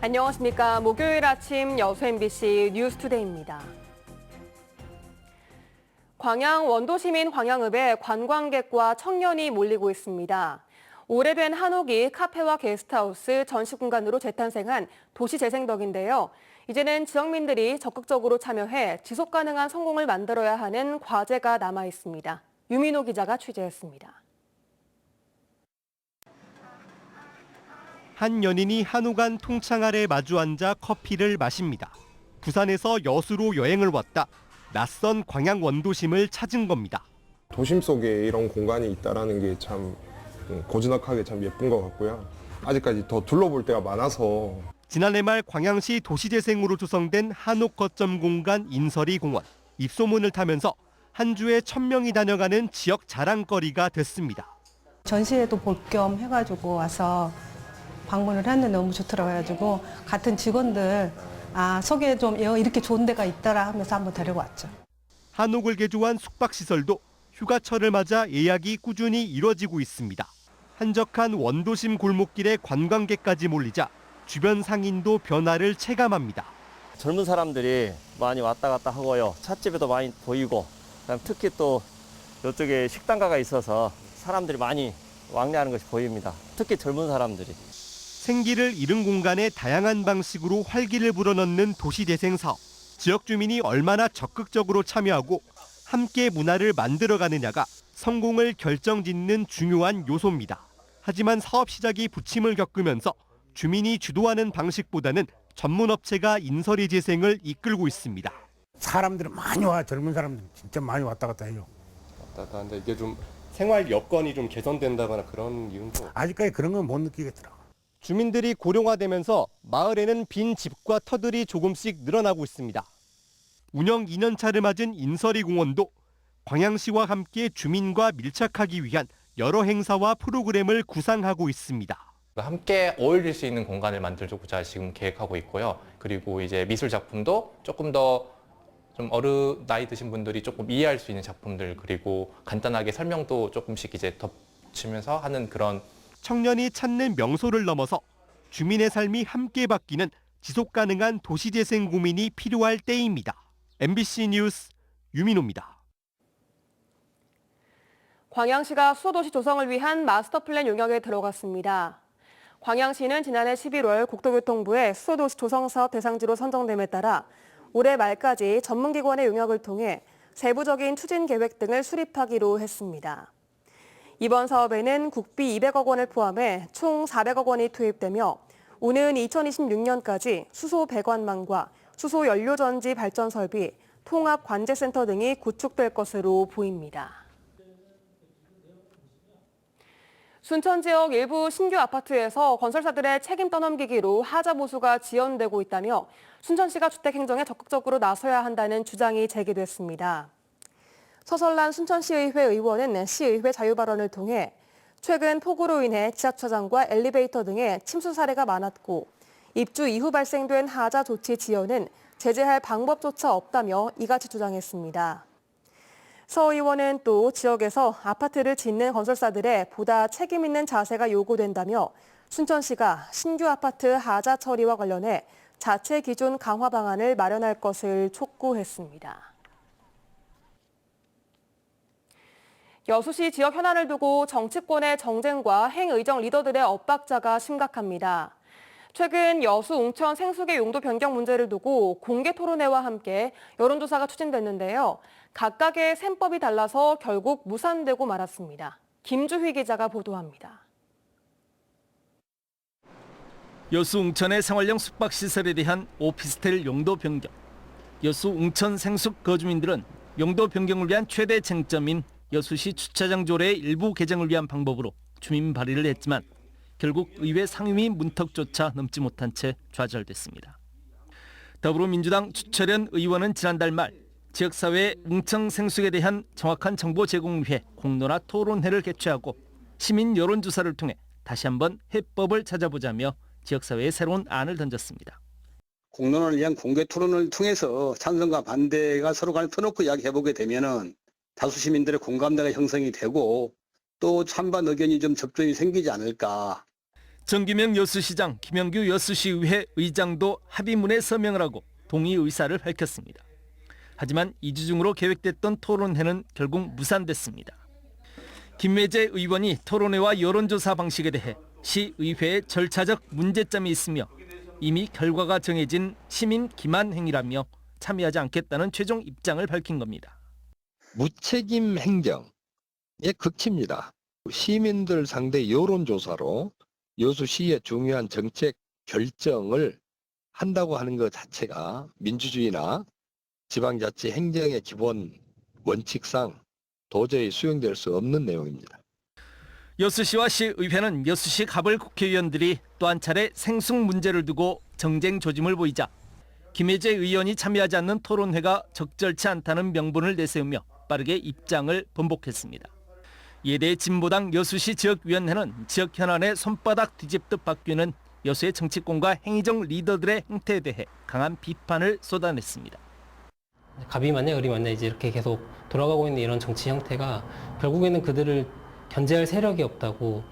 안녕하십니까. 목요일 아침 여수 MBC 뉴스투데이입니다. 광양 원도시민 광양읍에 관광객과 청년이 몰리고 있습니다. 오래된 한옥이 카페와 게스트하우스, 전시공간으로 재탄생한 도시재생덕인데요. 이제는 지역민들이 적극적으로 참여해 지속가능한 성공을 만들어야 하는 과제가 남아 있습니다. 유민호 기자가 취재했습니다. 한 연인이 한옥 안 통창 아래 마주 앉아 커피를 마십니다. 부산에서 여수로 여행을 왔다. 낯선 광양 원도심을 찾은 겁니다. 도심 속에 이런 공간이 있다는 게 참 고즈넉하게 참 예쁜 것 같고요. 아직까지 더 둘러볼 데가 많아서. 지난해 말 광양시 도시재생으로 조성된 한옥 거점 공간 인설이 공원. 입소문을 타면서 한 주에 1,000명이 다녀가는 지역 자랑거리가 됐습니다. 전시회도 볼 겸 해가지고 와서 방문을 했는데 너무 좋더라고요. 가지고 같은 직원들 소개 좀 이렇게 좋은 데가 있더라 하면서 한번 데려왔죠. 한옥을 개조한 숙박시설도 휴가철을 맞아 예약이 꾸준히 이뤄지고 있습니다. 한적한 원도심 골목길에 관광객까지 몰리자 주변 상인도 변화를 체감합니다. 젊은 사람들이 많이 왔다 갔다 하고요. 찻집에도 많이 보이고, 특히 또 이쪽에 식당가가 있어서 사람들이 많이 왕래하는 것이 보입니다. 특히 젊은 사람들이. 생기를 잃은 공간에 다양한 방식으로 활기를 불어넣는 도시재생 사업. 지역 주민이 얼마나 적극적으로 참여하고 함께 문화를 만들어가느냐가 성공을 결정짓는 중요한 요소입니다. 하지만 사업 시작이 부침을 겪으면서 주민이 주도하는 방식보다는 전문업체가 인설이 재생을 이끌고 있습니다. 사람들이 많이 와. 젊은 사람들 진짜 많이 왔다 갔다 해요. 왔다 갔다 하는데 이게 좀 생활 여건이 좀 개선된다거나 그런 이유도 아직까지 그런 건 못 느끼겠더라고. 주민들이 고령화되면서 마을에는 빈 집과 터들이 조금씩 늘어나고 있습니다. 운영 2년 차를 맞은 인설이 공원도 광양시와 함께 주민과 밀착하기 위한 여러 행사와 프로그램을 구상하고 있습니다. 함께 어울릴 수 있는 공간을 만들고자 지금 계획하고 있고요. 그리고 이제 미술 작품도 조금 더 좀 어른 나이 드신 분들이 조금 이해할 수 있는 작품들, 그리고 간단하게 설명도 조금씩 이제 덧붙이면서 하는 그런. 청년이 찾는 명소를 넘어서 주민의 삶이 함께 바뀌는 지속 가능한 도시재생 고민이 필요할 때입니다. MBC 뉴스 유민호입니다. 광양시가 수소도시 조성을 위한 마스터플랜 용역에 들어갔습니다. 광양시는 지난해 11월 국토교통부의 수소도시 조성사업 대상지로 선정됨에 따라 올해 말까지 전문기관의 용역을 통해 세부적인 추진 계획 등을 수립하기로 했습니다. 이번 사업에는 국비 200억 원을 포함해 총 400억 원이 투입되며 오는 2026년까지 수소 배관망과 수소 연료전지 발전 설비, 통합 관제센터 등이 구축될 것으로 보입니다. 순천 지역 일부 신규 아파트에서 건설사들의 책임 떠넘기기로 하자 보수가 지연되고 있다며 순천시가 주택 행정에 적극적으로 나서야 한다는 주장이 제기됐습니다. 서설란 순천시의회 의원은 시의회 자유발언을 통해 최근 폭우로 인해 지하철장과 엘리베이터 등의 침수 사례가 많았고 입주 이후 발생된 하자 조치 지연은 제재할 방법조차 없다며 이같이 주장했습니다. 서 의원은 또 지역에서 아파트를 짓는 건설사들의 보다 책임 있는 자세가 요구된다며 순천시가 신규 아파트 하자 처리와 관련해 자체 기준 강화 방안을 마련할 것을 촉구했습니다. 여수시 지역 현안을 두고 정치권의 정쟁과 행의정 리더들의 엇박자가 심각합니다. 최근 여수 웅천 생수계 용도 변경 문제를 두고 공개 토론회와 함께 여론조사가 추진됐는데요. 각각의 셈법이 달라서 결국 무산되고 말았습니다. 김주휘 기자가 보도합니다. 여수 웅천의 생활형 숙박시설에 대한 오피스텔 용도 변경. 여수 웅천 생숙 거주민들은 용도 변경을 위한 최대 쟁점인 여수시 주차장 조례의 일부 개정을 위한 방법으로 주민 발의를 했지만 결국 의회 상임위 문턱조차 넘지 못한 채 좌절됐습니다. 더불어민주당 주철현 의원은 지난달 말 지역사회의 웅천 생숙에 대한 정확한 정보 제공을 위해 공론화 토론회를 개최하고 시민 여론조사를 통해 다시 한번 해법을 찾아보자며 지역사회에 새로운 안을 던졌습니다. 공론화를 위한 공개 토론을 통해서 찬성과 반대가 서로 간에 터놓고 이야기해보게 되면은 다수 시민들의 공감대가 형성이 되고 또 찬반 의견이 좀 접점이 생기지 않을까. 정기명 여수시장, 김영규 여수시의회 의장도 합의문에 서명을 하고 동의 의사를 밝혔습니다. 하지만 2주 중으로 계획됐던 토론회는 결국 무산됐습니다. 김매재 의원이 토론회와 여론조사 방식에 대해 시의회에 절차적 문제점이 있으며 이미 결과가 정해진 시민 기만 행위라며 참여하지 않겠다는 최종 입장을 밝힌 겁니다. 무책임 행정의 극치입니다. 시민들 상대 여론조사로 여수시의 중요한 정책 결정을 한다고 하는 것 자체가 민주주의나 지방자치 행정의 기본 원칙상 도저히 수용될 수 없는 내용입니다. 여수시와 시의회는 여수시 갑을 국회의원들이 또 한 차례 생숙 문제를 두고 정쟁 조짐을 보이자 김혜재 의원이 참여하지 않는 토론회가 적절치 않다는 명분을 내세우며 빠르게 입장을 번복했습니다. 이에 대해 진보당 여수시 지역위원회는 지역 현안에 손바닥 뒤집듯 바뀌는 여수의 정치권과 행위적 리더들의 행태에 대해 강한 비판을 쏟아냈습니다. 갑이 맞냐 을이 맞냐 이제 이렇게 계속 돌아가고 있는 이런 정치 형태가 결국에는 그들을 견제할 세력이 없다고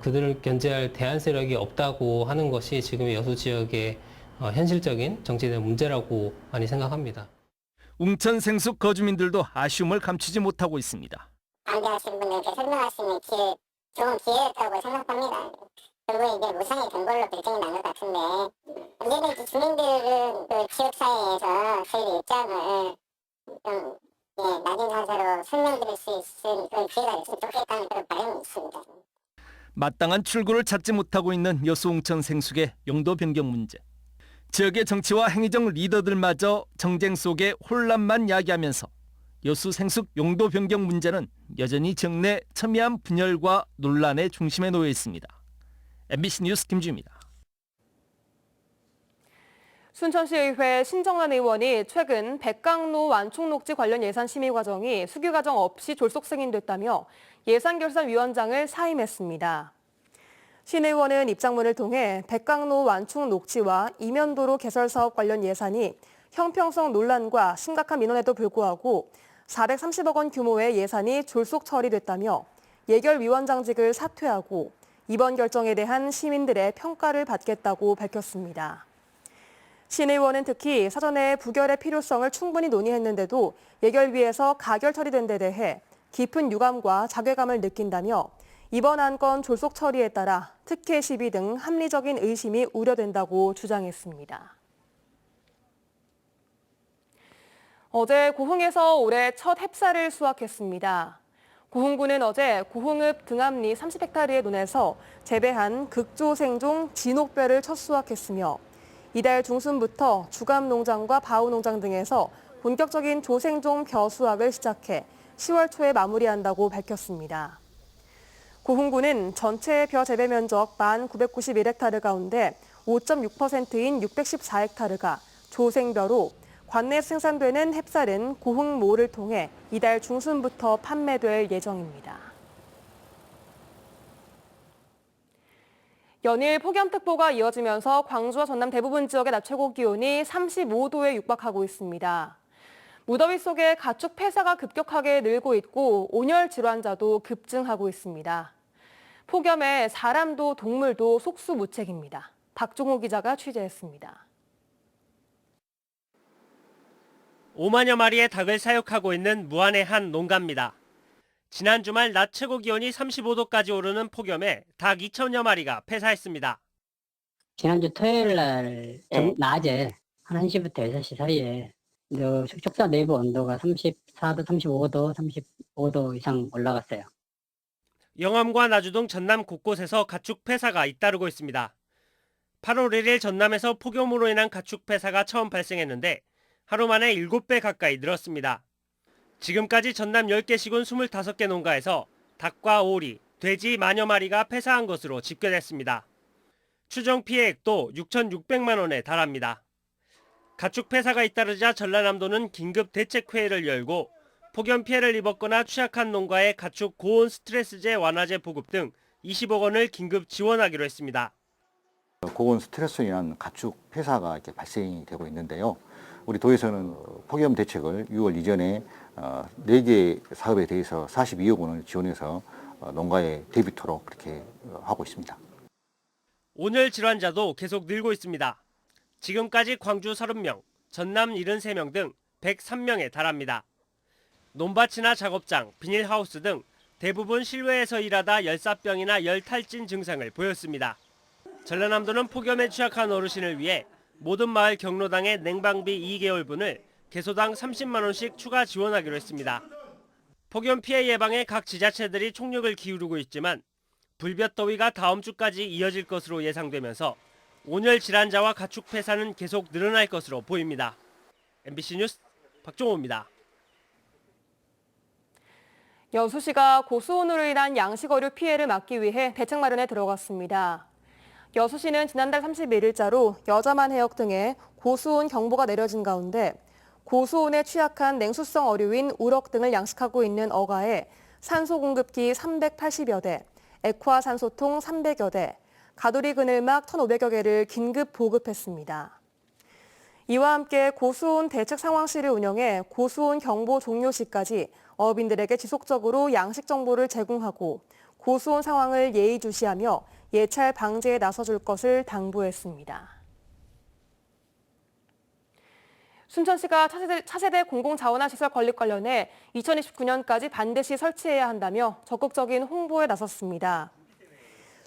그들을 견제할 대안 세력이 없다고 하는 것이 지금의 여수 지역의 현실적인 정치적 문제라고 많이 생각합니다. 웅천 생숙 거주민들도 아쉬움을 감추지 못하고 있습니다. 반대하신 분들께 설명할 수 있는 좋은 기회였다고 생각합니다. 결국 이게 무상이 된 걸로 결정이 난 것 같은데 언제든지 주민들은 그 지역사회에서 저희의 입장을 좀 낮은 자세로 설명드릴 수 있는 그런 기회가 있으면 좋겠다는 그런 바람이 있습니다. 마땅한 출구를 찾지 못하고 있는 여수 웅천 생숙의 용도 변경 문제. 지역의 정치와 행위적 리더들마저 정쟁 속에 혼란만 야기하면서 여수 생숙 용도 변경 문제는 여전히 지역 내 첨예한 분열과 논란의 중심에 놓여 있습니다. MBC 뉴스 김주입니다. 순천시의회 신정란 의원이 최근 백강로 완충 녹지 관련 예산 심의 과정이 수규 과정 없이 졸속 승인됐다며 예산결산위원장을 사임했습니다. 신 의원은 입장문을 통해 백강로 완충 녹지와 이면도로 개설 사업 관련 예산이 형평성 논란과 심각한 민원에도 불구하고 430억 원 규모의 예산이 졸속 처리됐다며 예결위원장직을 사퇴하고 이번 결정에 대한 시민들의 평가를 받겠다고 밝혔습니다. 신 의원은 특히 사전에 부결의 필요성을 충분히 논의했는데도 예결위에서 가결 처리된 데 대해 깊은 유감과 자괴감을 느낀다며 이번 안건 졸속 처리에 따라 특혜 시비 등 합리적인 의심이 우려된다고 주장했습니다. 어제 고흥에서 올해 첫 햅쌀을 수확했습니다. 고흥군은 어제 고흥읍 등암리 30헥타르의 논에서 재배한 극조생종 진옥별을 첫 수확했으며 이달 중순부터 주감농장과 바우농장 등에서 본격적인 조생종 벼 수확을 시작해 10월 초에 마무리한다고 밝혔습니다. 고흥군은 전체 벼 재배 면적 1,991헥타르 가운데 5.6%인 614헥타르가 조생벼로 관내 생산되는 햅쌀은 고흥몰을 통해 이달 중순부터 판매될 예정입니다. 연일 폭염특보가 이어지면서 광주와 전남 대부분 지역의 낮 최고 기온이 35도에 육박하고 있습니다. 무더위 속에 가축 폐사가 급격하게 늘고 있고 온열 질환자도 급증하고 있습니다. 폭염에 사람도 동물도 속수무책입니다. 박종호 기자가 취재했습니다. 5만여 마리의 닭을 사육하고 있는 무안의 한 농가입니다. 지난 주말 낮 최고 기온이 35도까지 오르는 폭염에 닭 2천여 마리가 폐사했습니다. 지난주 토요일 날 낮에 한 1시부터 6시 사이에 축사 내부 온도가 34도, 35도, 35도 이상 올라갔어요. 영암과 나주동 전남 곳곳에서 가축 폐사가 잇따르고 있습니다. 8월 1일 전남에서 폭염으로 인한 가축 폐사가 처음 발생했는데 하루 만에 7배 가까이 늘었습니다. 지금까지 전남 10개 시군 25개 농가에서 닭과 오리, 돼지 만여 마리가 폐사한 것으로 집계됐습니다. 추정 피해액도 6,600만 원에 달합니다. 가축 폐사가 잇따르자 전라남도는 긴급 대책회의를 열고 폭염 피해를 입었거나 취약한 농가에 가축 고온 스트레스제 완화제 보급 등 20억 원을 긴급 지원하기로 했습니다. 고온 스트레스로 인한 가축 폐사가 이렇게 발생이 되고 있는데요. 우리 도에서는 폭염 대책을 6월 이전에 4개 사업에 대해서 42억 원을 지원해서 농가에 대비토록 그렇게 하고 있습니다. 온열 질환자도 계속 늘고 있습니다. 지금까지 광주 30명, 전남 73명 등 103명에 달합니다. 논밭이나 작업장, 비닐하우스 등 대부분 실외에서 일하다 열사병이나 열탈진 증상을 보였습니다. 전라남도는 폭염에 취약한 어르신을 위해 모든 마을 경로당에 냉방비 2개월분을 개소당 30만 원씩 추가 지원하기로 했습니다. 폭염 피해 예방에 각 지자체들이 총력을 기울이고 있지만 불볕더위가 다음 주까지 이어질 것으로 예상되면서 온열 질환자와 가축 폐사는 계속 늘어날 것으로 보입니다. MBC 뉴스 박종호입니다. 여수시가 고수온으로 인한 양식어류 피해를 막기 위해 대책 마련에 들어갔습니다. 여수시는 지난달 31일자로 여자만 해역 등에 고수온 경보가 내려진 가운데 고수온에 취약한 냉수성 어류인 우럭 등을 양식하고 있는 어가에 산소 공급기 380여 대, 액화 산소통 300여 대, 가두리 그늘막 1,500여 개를 긴급 보급했습니다. 이와 함께 고수온 대책 상황실을 운영해 고수온 경보 종료 시까지 어민들에게 지속적으로 양식 정보를 제공하고 고수온 상황을 예의주시하며 예찰 방제에 나서줄 것을 당부했습니다. 순천시가 차세대 공공자원화시설 건립 관련해 2029년까지 반드시 설치해야 한다며 적극적인 홍보에 나섰습니다.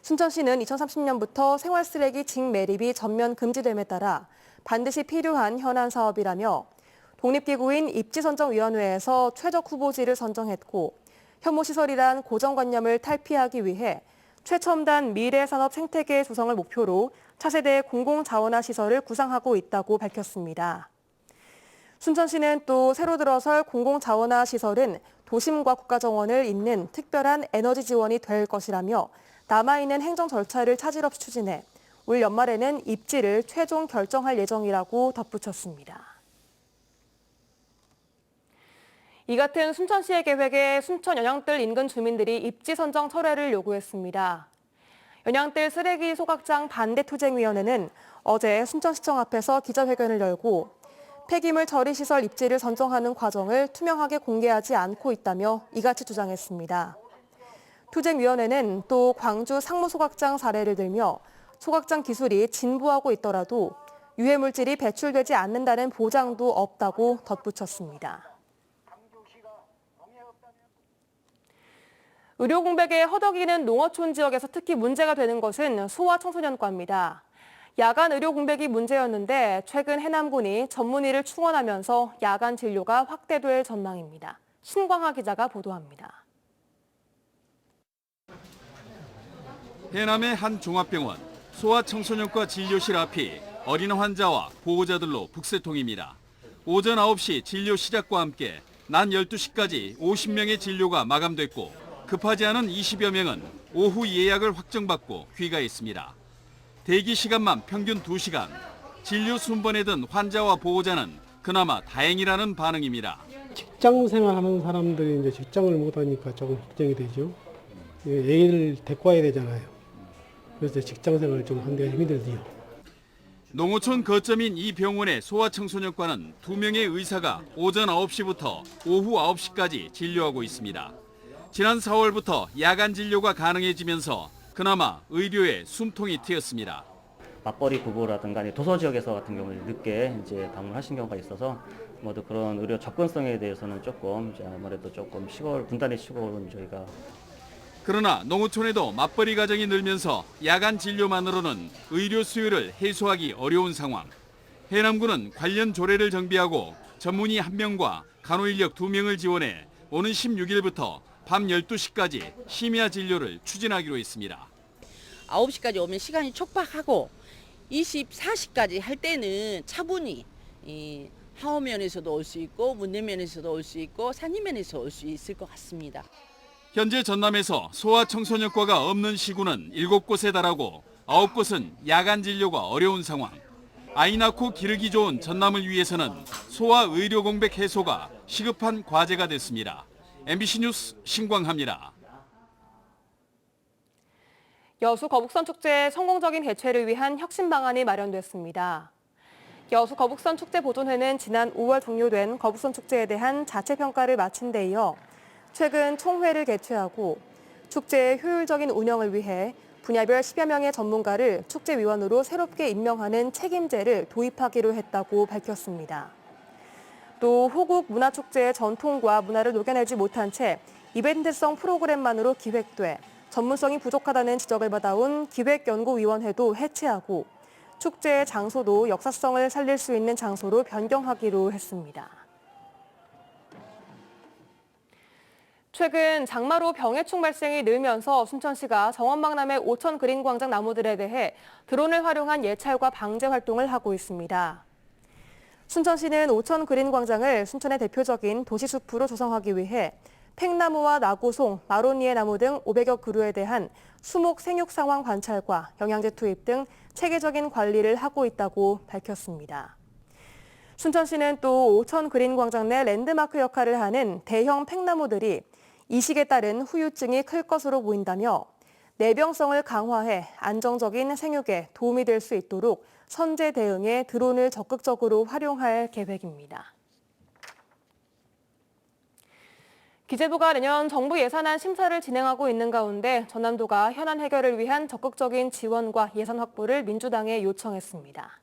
순천시는 2030년부터 생활쓰레기 직매립이 전면 금지됨에 따라 반드시 필요한 현안 사업이라며 독립기구인 입지선정위원회에서 최적 후보지를 선정했고 혐오시설이란 고정관념을 탈피하기 위해 최첨단 미래산업 생태계 조성을 목표로 차세대 공공자원화시설을 구상하고 있다고 밝혔습니다. 순천시는 또 새로 들어설 공공자원화시설은 도심과 국가정원을 잇는 특별한 에너지 지원이 될 것이라며 남아있는 행정 절차를 차질 없이 추진해 올 연말에는 입지를 최종 결정할 예정이라고 덧붙였습니다. 이 같은 순천시의 계획에 순천 연양뜰 인근 주민들이 입지 선정 철회를 요구했습니다. 연양뜰 쓰레기 소각장 반대투쟁위원회는 어제 순천시청 앞에서 기자회견을 열고 폐기물 처리시설 입지를 선정하는 과정을 투명하게 공개하지 않고 있다며 이같이 주장했습니다. 투쟁위원회는 또 광주 상무소각장 사례를 들며 소각장 기술이 진보하고 있더라도 유해물질이 배출되지 않는다는 보장도 없다고 덧붙였습니다. 의료 공백에 허덕이는 농어촌 지역에서 특히 문제가 되는 것은 소아청소년과입니다. 야간 의료 공백이 문제였는데 최근 해남군이 전문의를 충원하면서 야간 진료가 확대될 전망입니다. 신광하 기자가 보도합니다. 해남의 한 종합병원 소아청소년과 진료실 앞이 어린 환자와 보호자들로 북새통입니다. 오전 9시 진료 시작과 함께 낮 12시까지 50명의 진료가 마감됐고 급하지 않은 20여 명은 오후 예약을 확정받고 귀가했습니다. 대기 시간만 평균 2시간, 진료 순번에 든 환자와 보호자는 그나마 다행이라는 반응입니다. 직장 생활하는 사람들이 이제 직장을 못 하니까 조금 걱정이 되죠. 애를 데리고 와야 되잖아요. 그래서 직장 생활을 좀 하기가 힘들지요. 농어촌 거점인 이 병원의 소아청소년과는 2명의 의사가 오전 9시부터 오후 9시까지 진료하고 있습니다. 지난 4월부터 야간 진료가 가능해지면서 그나마 의료에 숨통이 트였습니다. 맞벌이 부부라든가 도서 지역에서 같은 경우는 늦게 이제 방문하신 경우가 있어서 모두 그런 의료 접근성에 대해서는 조금 이제 아무래도 조금 분단의 시골은 저희가. 그러나 농어촌에도 맞벌이 가정이 늘면서 야간 진료만으로는 의료 수요를 해소하기 어려운 상황. 해남군은 관련 조례를 정비하고 전문의 1명과 간호인력 2명을 지원해 오는 16일부터 밤 12시까지 심야 진료를 추진하기로 했습니다. 9시까지 오면 시간이 촉박하고 24시까지 할 때는 차분히 하오면에서도 올 수 있고 문내면에서도 올 수 있고 산림면에서 올 수 있을 것 같습니다. 현재 전남에서 소아청소년과가 없는 시군은 7곳에 달하고 9곳은 야간 진료가 어려운 상황. 아이 낳고 기르기 좋은 전남을 위해서는 소아 의료 공백 해소가 시급한 과제가 됐습니다. MBC 뉴스 신광하입니다. 여수 거북선 축제의 성공적인 개최를 위한 혁신 방안이 마련됐습니다. 여수 거북선 축제 보존회는 지난 5월 종료된 거북선 축제에 대한 자체 평가를 마친 데 이어 최근 총회를 개최하고 축제의 효율적인 운영을 위해 분야별 10여 명의 전문가를 축제위원으로 새롭게 임명하는 책임제를 도입하기로 했다고 밝혔습니다. 또 호국 문화축제의 전통과 문화를 녹여내지 못한 채 이벤트성 프로그램만으로 기획돼 전문성이 부족하다는 지적을 받아온 기획연구위원회도 해체하고 축제의 장소도 역사성을 살릴 수 있는 장소로 변경하기로 했습니다. 최근 장마로 병해충 발생이 늘면서 순천시가 정원박람회 오천 그린광장 나무들에 대해 드론을 활용한 예찰과 방제 활동을 하고 있습니다. 순천시는 오천 그린광장을 순천의 대표적인 도시숲으로 조성하기 위해 팽나무와 나고송, 마로니에 나무 등 500여 그루에 대한 수목 생육 상황 관찰과 영양제 투입 등 체계적인 관리를 하고 있다고 밝혔습니다. 순천시는 또 오천 그린광장 내 랜드마크 역할을 하는 대형 팽나무들이 이식에 따른 후유증이 클 것으로 보인다며 내병성을 강화해 안정적인 생육에 도움이 될 수 있도록 선제 대응에 드론을 적극적으로 활용할 계획입니다. 기재부가 내년 정부 예산안 심사를 진행하고 있는 가운데 전남도가 현안 해결을 위한 적극적인 지원과 예산 확보를 민주당에 요청했습니다.